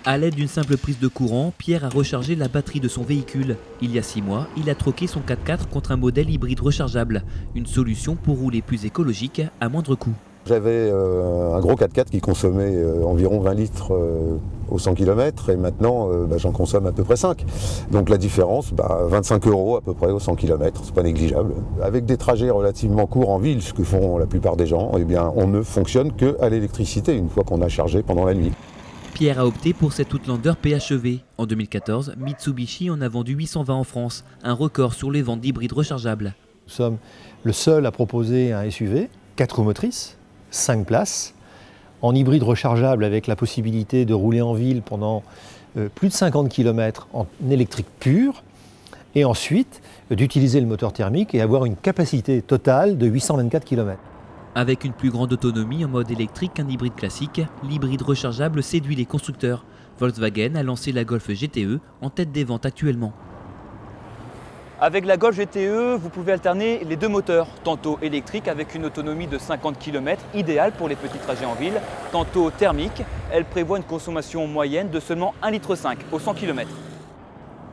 À l'aide d'une simple prise de courant, Pierre a rechargé la batterie de son véhicule. Il y a 6 mois, il a troqué son 4x4 contre un modèle hybride rechargeable. Une solution pour rouler plus écologique à moindre coût. J'avais un gros 4x4 qui consommait environ 20 litres au 100 km et maintenant j'en consomme à peu près 5. Donc la différence, 25 € à peu près au 100 km, c'est pas négligeable. Avec des trajets relativement courts en ville, ce que font la plupart des gens, eh bien, on ne fonctionne qu'à l'électricité une fois qu'on a chargé pendant la nuit. Pierre a opté pour cette Outlander PHEV. En 2014, Mitsubishi en a vendu 820 en France, un record sur les ventes d'hybrides rechargeables. Nous sommes le seul à proposer un SUV, 4 roues motrices, 5 places, en hybride rechargeable avec la possibilité de rouler en ville pendant plus de 50 km en électrique pure et ensuite d'utiliser le moteur thermique et avoir une capacité totale de 824 km. Avec une plus grande autonomie en mode électrique qu'un hybride classique, l'hybride rechargeable séduit les constructeurs. Volkswagen a lancé la Golf GTE en tête des ventes actuellement. Avec la Golf GTE, vous pouvez alterner les deux moteurs, tantôt électrique avec une autonomie de 50 km, idéale pour les petits trajets en ville, tantôt thermique. Elle prévoit une consommation moyenne de seulement 1,5 litre au 100 km.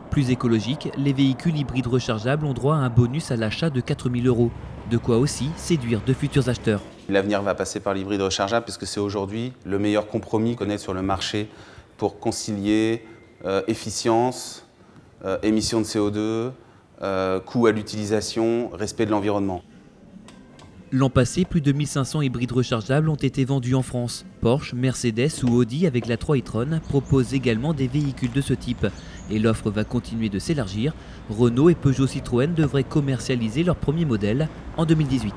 Plus écologique, les véhicules hybrides rechargeables ont droit à un bonus à l'achat de 4 000 €. De quoi aussi séduire de futurs acheteurs. L'avenir va passer par l'hybride rechargeable puisque c'est aujourd'hui le meilleur compromis qu'on ait sur le marché pour concilier efficience, émissions de CO2, coût à l'utilisation, respect de l'environnement. L'an passé, plus de 1500 hybrides rechargeables ont été vendus en France. Porsche, Mercedes ou Audi avec la 3 e-tron proposent également des véhicules de ce type. Et l'offre va continuer de s'élargir. Renault et Peugeot Citroën devraient commercialiser leur premier modèle en 2018.